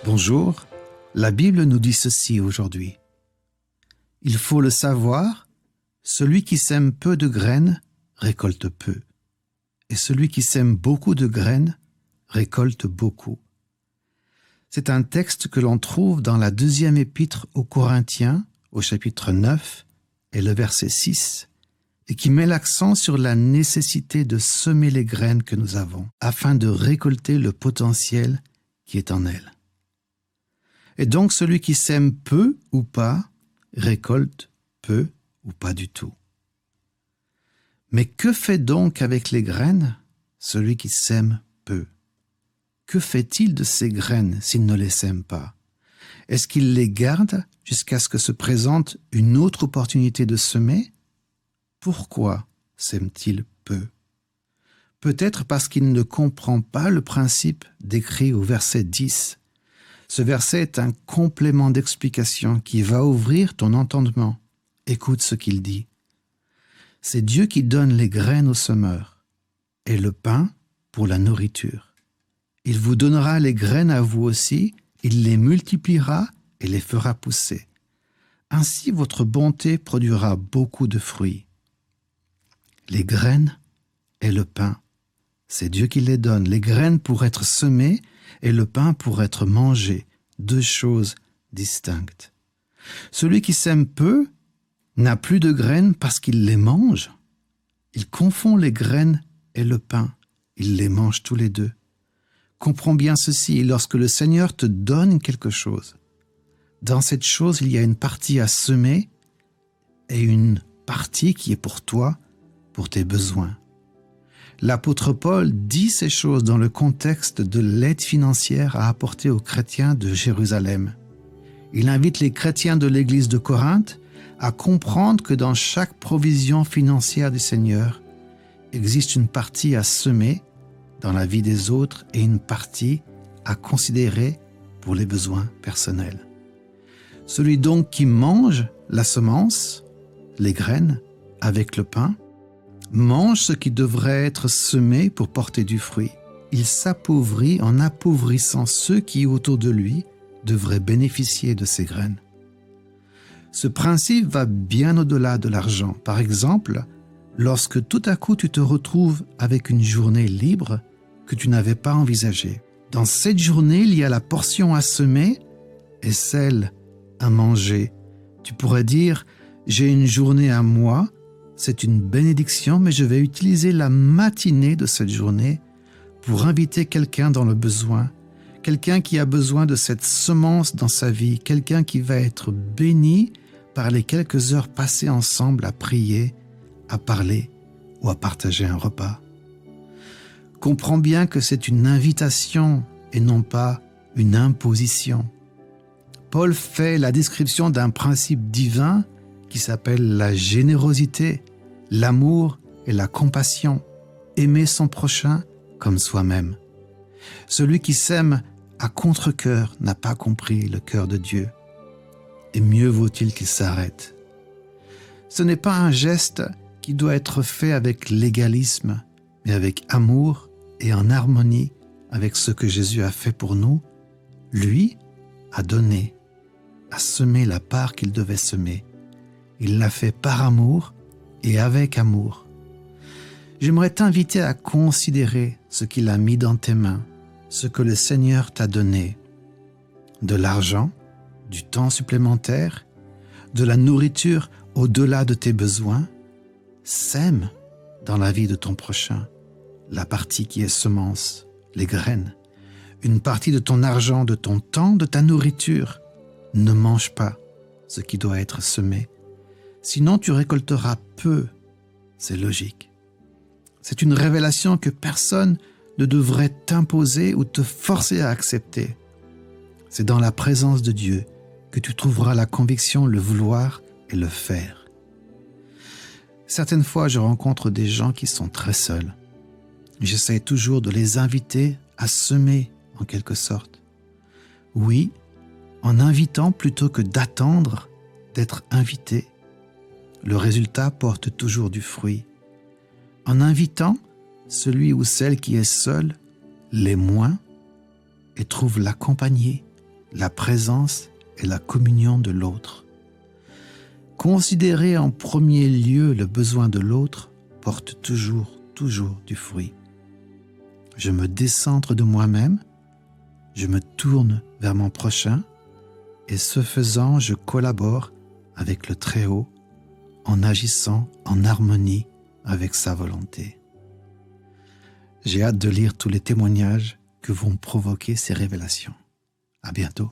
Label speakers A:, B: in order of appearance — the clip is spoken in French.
A: Bonjour, la Bible nous dit ceci aujourd'hui. Il faut le savoir, celui qui sème peu de graines récolte peu, et celui qui sème beaucoup de graines récolte beaucoup. C'est un texte que l'on trouve dans la deuxième épître aux Corinthiens, au chapitre 9 et le verset 6, et qui met l'accent sur la nécessité de semer les graines que nous avons, afin de récolter le potentiel qui est en elles. Et donc celui qui sème peu ou pas, récolte peu ou pas du tout. Mais que fait donc avec les graines celui qui sème peu? Que fait-il de ces graines s'il ne les sème pas? Est-ce qu'il les garde jusqu'à ce que se présente une autre opportunité de semer? Pourquoi sème-t-il peu? Peut-être parce qu'il ne comprend pas le principe décrit au verset 10. Ce verset est un complément d'explication qui va ouvrir ton entendement. Écoute ce qu'il dit. C'est Dieu qui donne les graines au semeur et le pain pour la nourriture. Il vous donnera les graines à vous aussi, il les multipliera et les fera pousser. Ainsi votre bonté produira beaucoup de fruits. Les graines et le pain, c'est Dieu qui les donne. Les graines pour être semées et le pain pour être mangé, deux choses distinctes. Celui qui sème peu n'a plus de graines parce qu'il les mange. Il confond les graines et le pain. Il les mange tous les deux. Comprends bien ceci, lorsque le Seigneur te donne quelque chose, dans cette chose, il y a une partie à semer et une partie qui est pour toi, pour tes besoins. L'apôtre Paul dit ces choses dans le contexte de l'aide financière à apporter aux chrétiens de Jérusalem. Il invite les chrétiens de l'église de Corinthe à comprendre que dans chaque provision financière du Seigneur, existe une partie à semer dans la vie des autres et une partie à considérer pour les besoins personnels. Celui donc qui mange la semence, les graines, avec le pain, mange ce qui devrait être semé pour porter du fruit. Il s'appauvrit en appauvrissant ceux qui, autour de lui, devraient bénéficier de ces graines. Ce principe va bien au-delà de l'argent. Par exemple, lorsque tout à coup tu te retrouves avec une journée libre que tu n'avais pas envisagée. Dans cette journée, il y a la portion à semer et celle à manger. Tu pourrais dire, j'ai une journée à moi, c'est une bénédiction, mais je vais utiliser la matinée de cette journée pour inviter quelqu'un dans le besoin, quelqu'un qui a besoin de cette semence dans sa vie, quelqu'un qui va être béni par les quelques heures passées ensemble à prier, à parler ou à partager un repas. Comprends bien que c'est une invitation et non pas une imposition. Paul fait la description d'un principe divin qui s'appelle la générosité, l'amour et la compassion, aimer son prochain comme soi-même. Celui qui sème à contre-cœur n'a pas compris le cœur de Dieu, et mieux vaut-il qu'il s'arrête. Ce n'est pas un geste qui doit être fait avec légalisme, mais avec amour et en harmonie avec ce que Jésus a fait pour nous. Lui a donné, a semé la part qu'il devait semer. Il l'a fait par amour et avec amour. J'aimerais t'inviter à considérer ce qu'il a mis dans tes mains, ce que le Seigneur t'a donné. De l'argent, du temps supplémentaire, de la nourriture au-delà de tes besoins. Sème dans la vie de ton prochain la partie qui est semence, les graines, une partie de ton argent, de ton temps, de ta nourriture. Ne mange pas ce qui doit être semé. Sinon, tu récolteras peu. C'est logique. C'est une révélation que personne ne devrait t'imposer ou te forcer à accepter. C'est dans la présence de Dieu que tu trouveras la conviction, le vouloir et le faire. Certaines fois, je rencontre des gens qui sont très seuls. J'essaie toujours de les inviter à semer, en quelque sorte. Oui, en invitant plutôt que d'attendre d'être invité. Le résultat porte toujours du fruit. En invitant celui ou celle qui est seul, les moins, et trouve l'accompagner, la présence et la communion de l'autre. Considérer en premier lieu le besoin de l'autre porte toujours du fruit. Je me décentre de moi-même, je me tourne vers mon prochain, et ce faisant, je collabore avec le Très-Haut en agissant en harmonie avec sa volonté. J'ai hâte de lire tous les témoignages que vont provoquer ces révélations. À bientôt.